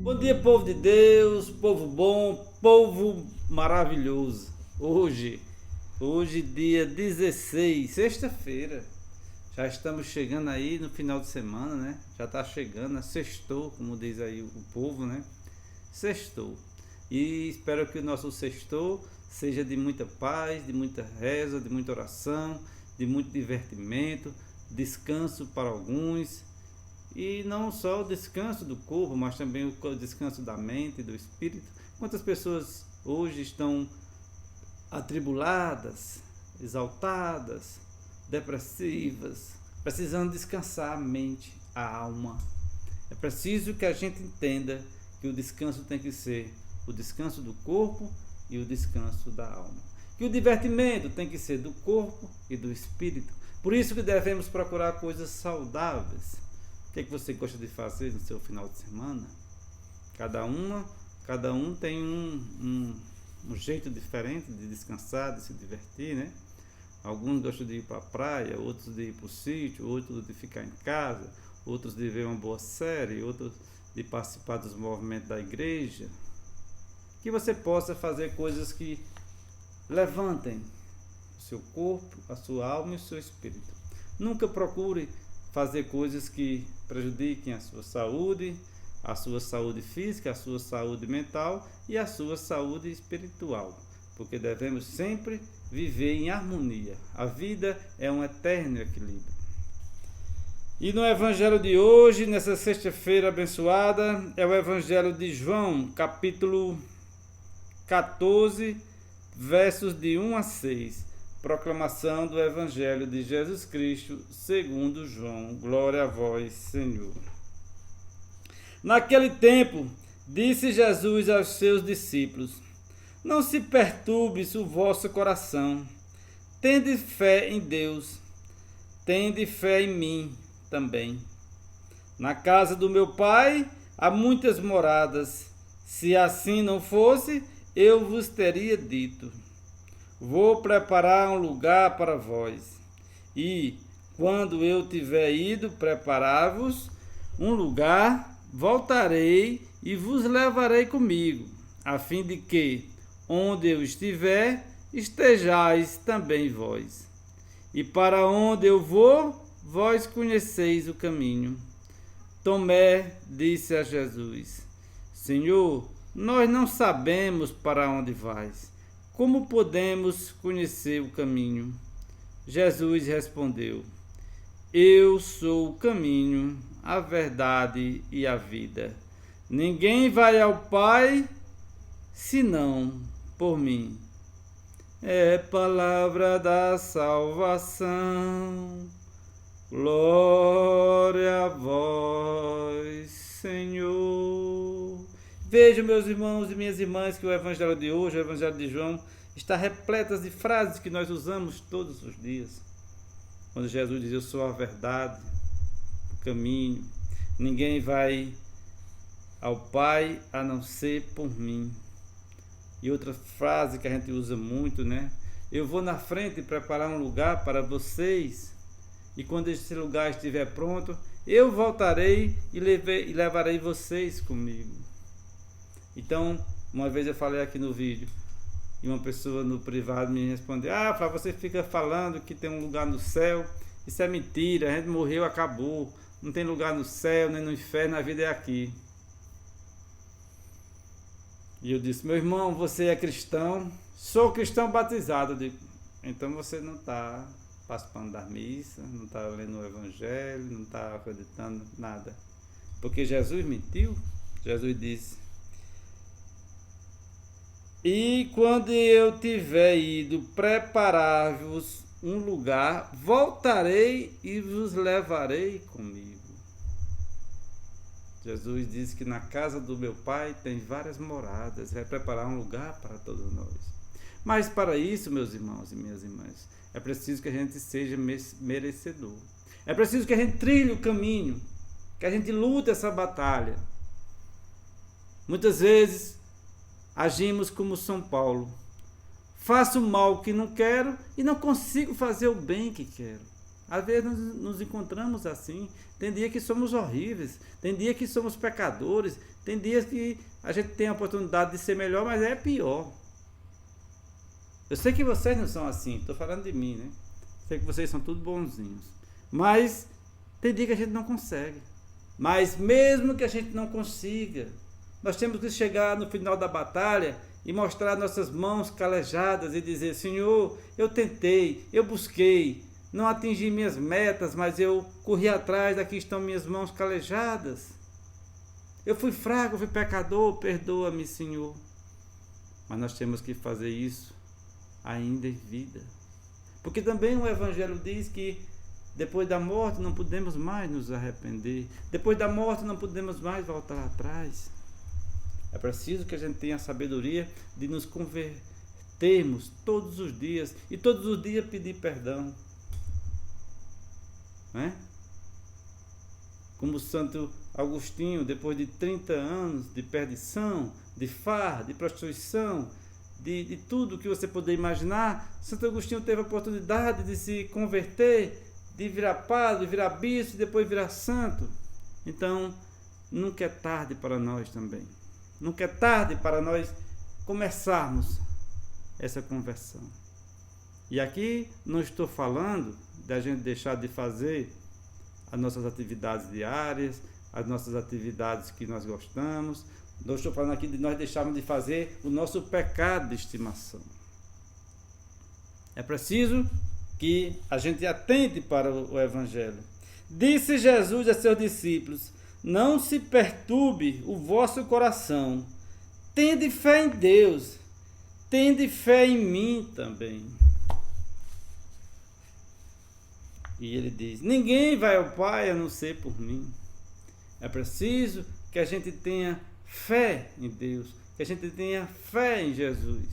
Bom dia, povo de Deus, povo bom, povo maravilhoso. Hoje dia 16, sexta-feira. Já estamos chegando aí no final de semana, né? Já está chegando, sextou, como diz aí o povo, né? Sextou. E espero que o nosso sextou seja de muita paz, de muita reza, de muita oração, de muito divertimento, descanso para alguns. E não só o descanso do corpo, mas também o descanso da mente e do espírito. Quantas pessoas hoje estão atribuladas, exaltadas, depressivas, precisando descansar a mente, a alma. É preciso que a gente entenda que o descanso tem que ser o descanso do corpo e o descanso da alma. Que o divertimento tem que ser do corpo e do espírito. Por isso que devemos procurar coisas saudáveis. O que você gosta de fazer no seu final de semana? Cada um tem um jeito diferente de descansar, de se divertir, né? Alguns gostam de ir para a praia, outros de ir para o sítio, outros de ficar em casa, outros de ver uma boa série, outros de participar dos movimentos da igreja. Que você possa fazer coisas que levantem o seu corpo, a sua alma e o seu espírito. Nunca procure fazer coisas que prejudiquem a sua saúde física, a sua saúde mental e a sua saúde espiritual, porque devemos sempre viver em harmonia. A vida é um eterno equilíbrio. E no evangelho de hoje, nessa sexta-feira abençoada, é o evangelho de João, capítulo 14, versos de 1 a 6. Proclamação do Evangelho de Jesus Cristo, segundo João. Glória a vós, Senhor. Naquele tempo, disse Jesus aos seus discípulos: Não se perturbe o vosso coração. Tende fé em Deus. Tende fé em mim também. Na casa do meu Pai há muitas moradas. Se assim não fosse, eu vos teria dito: Vou preparar um lugar para vós. E, quando eu tiver ido preparar-vos um lugar, voltarei e vos levarei comigo, a fim de que, onde eu estiver, estejais também vós. E para onde eu vou, vós conheceis o caminho. Tomé disse a Jesus: Senhor, nós não sabemos para onde vais. Como podemos conhecer o caminho? Jesus respondeu: Eu sou o caminho, a verdade e a vida. Ninguém vai ao Pai senão por mim. É palavra da salvação. Glória a vós, Senhor. Vejam, meus irmãos e minhas irmãs, que o Evangelho de hoje, o Evangelho de João, está repleto de frases que nós usamos todos os dias. Quando Jesus diz: Eu sou a verdade, o caminho, ninguém vai ao Pai a não ser por mim. E outra frase que a gente usa muito, né? Eu vou na frente preparar um lugar para vocês, e quando esse lugar estiver pronto, eu voltarei e levarei vocês comigo. Então, uma vez eu falei aqui no vídeo, e uma pessoa no privado me respondeu: Flávio, você fica falando que tem um lugar no céu. Isso é mentira, a gente morreu, acabou. Não tem lugar no céu, nem no inferno, a vida é aqui. E eu disse: meu irmão, você é cristão? Sou cristão batizado. Eu digo: então você não está participando da missa, não está lendo o Evangelho, não está acreditando nada. Porque Jesus mentiu. Jesus disse: E quando eu tiver ido preparar-vos um lugar, voltarei e vos levarei comigo. Jesus disse que na casa do meu Pai tem várias moradas, vai preparar um lugar para todos nós. Mas para isso, meus irmãos e minhas irmãs, é preciso que a gente seja merecedor. É preciso que a gente trilhe o caminho, que a gente lute essa batalha. Muitas vezes agimos como São Paulo. Faço o mal que não quero e não consigo fazer o bem que quero. Às vezes nos encontramos assim. Tem dia que somos horríveis, tem dia que somos pecadores, tem dias que a gente tem a oportunidade de ser melhor, mas é pior. Eu sei que vocês não são assim, estou falando de mim, né? Sei que vocês são tudo bonzinhos. Mas tem dia que a gente não consegue. Mas mesmo que a gente não consiga, nós temos que chegar no final da batalha e mostrar nossas mãos calejadas e dizer: Senhor, eu tentei, eu busquei, não atingi minhas metas, mas eu corri atrás, aqui estão minhas mãos calejadas. Eu fui fraco, fui pecador, perdoa-me, Senhor. Mas nós temos que fazer isso ainda em vida. Porque também o Evangelho diz que depois da morte não podemos mais nos arrepender. Depois da morte não podemos mais voltar atrás. É preciso que a gente tenha a sabedoria de nos convertermos todos os dias. E todos os dias pedir perdão. Né? Como o Santo Agostinho, depois de 30 anos de perdição, de farra, de prostituição, de tudo que você poder imaginar, Santo Agostinho teve a oportunidade de se converter, de virar padre, virar bispo e depois virar santo. Então, nunca é tarde para nós também. Nunca é tarde para nós começarmos essa conversão. E aqui não estou falando da gente deixar de fazer as nossas atividades diárias, as nossas atividades que nós gostamos. Não estou falando aqui de nós deixarmos de fazer o nosso pecado de estimação. É preciso que a gente atente para o Evangelho. Disse Jesus a seus discípulos: não se perturbe o vosso coração. Tende fé em Deus. Tende fé em mim também. E ele diz: ninguém vai ao Pai a não ser por mim. É preciso que a gente tenha fé em Deus, que a gente tenha fé em Jesus.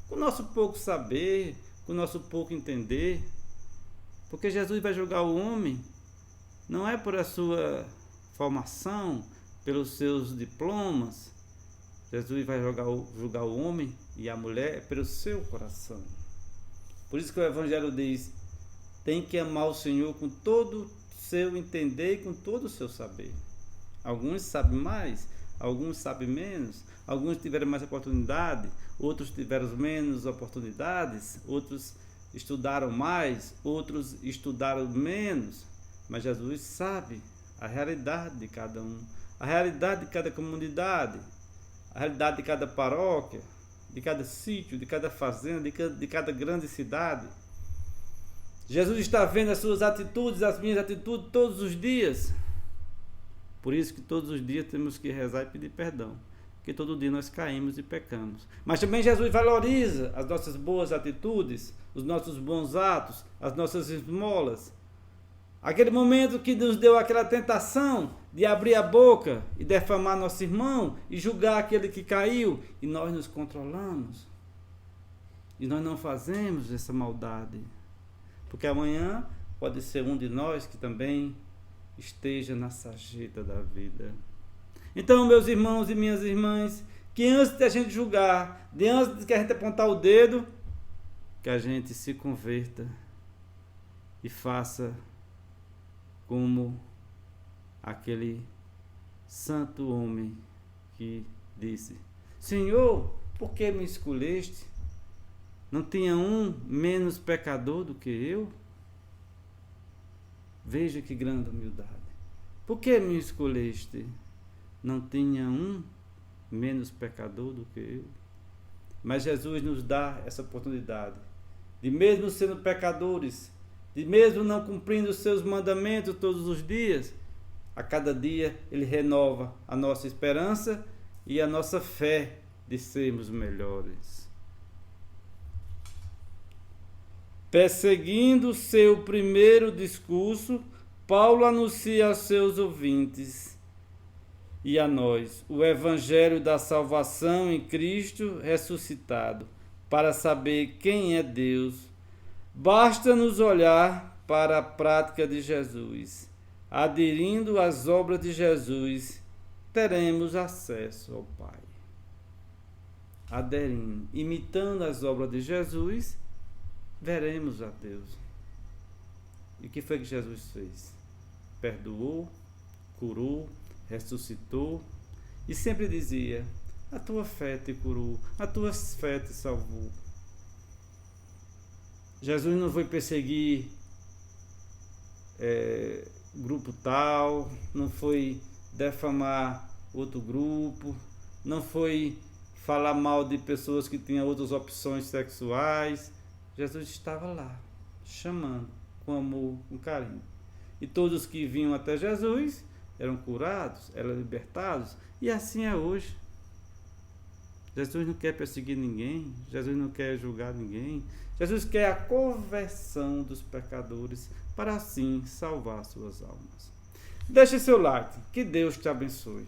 Com o nosso pouco saber, com o nosso pouco entender. Porque Jesus vai julgar o homem, não é por a sua formação, pelos seus diplomas. Jesus vai julgar o homem e a mulher pelo seu coração. Por isso que o Evangelho diz: tem que amar o Senhor com todo o seu entender e com todo o seu saber. Alguns sabem mais, alguns sabem menos, alguns tiveram mais oportunidade, outros tiveram menos oportunidades, outros estudaram mais, outros estudaram menos. Mas Jesus sabe a realidade de cada um, a realidade de cada comunidade, a realidade de cada paróquia, de cada sítio, de cada fazenda, de cada grande cidade. Jesus está vendo as suas atitudes, as minhas atitudes todos os dias. Por isso que todos os dias temos que rezar e pedir perdão. Porque todo dia nós caímos e pecamos. Mas também Jesus valoriza as nossas boas atitudes, os nossos bons atos, as nossas esmolas. Aquele momento que nos deu aquela tentação de abrir a boca e defamar nosso irmão e julgar aquele que caiu. E nós nos controlamos. E nós não fazemos essa maldade. Porque amanhã pode ser um de nós que também esteja na sarjeta da vida. Então, meus irmãos e minhas irmãs, que antes de a gente julgar, de antes de a gente apontar o dedo, que a gente se converta e faça como aquele santo homem que disse: Senhor, por que me escolheste? Não tinha um menos pecador do que eu? Veja que grande humildade. Por que me escolheste? Não tinha um menos pecador do que eu? Mas Jesus nos dá essa oportunidade de, mesmo sendo pecadores, de mesmo não cumprindo os seus mandamentos todos os dias, a cada dia Ele renova a nossa esperança e a nossa fé de sermos melhores. Perseguindo seu primeiro discurso, Paulo anuncia aos seus ouvintes e a nós o Evangelho da salvação em Cristo ressuscitado. Para saber quem é Deus, basta-nos olhar para a prática de Jesus. Aderindo às obras de Jesus, teremos acesso ao Pai. Aderindo, imitando as obras de Jesus, veremos a Deus. E o que foi que Jesus fez? Perdoou, curou, ressuscitou e sempre dizia: a tua fé te curou, a tua fé te salvou. Jesus não foi perseguir grupo tal, não foi defamar outro grupo, não foi falar mal de pessoas que tinham outras opções sexuais. Jesus estava lá, chamando com amor, com carinho. E todos que vinham até Jesus eram curados, eram libertados, e assim é hoje. Jesus não quer perseguir ninguém, Jesus não quer julgar ninguém, Jesus quer a conversão dos pecadores para assim salvar suas almas. Deixe seu like, que Deus te abençoe.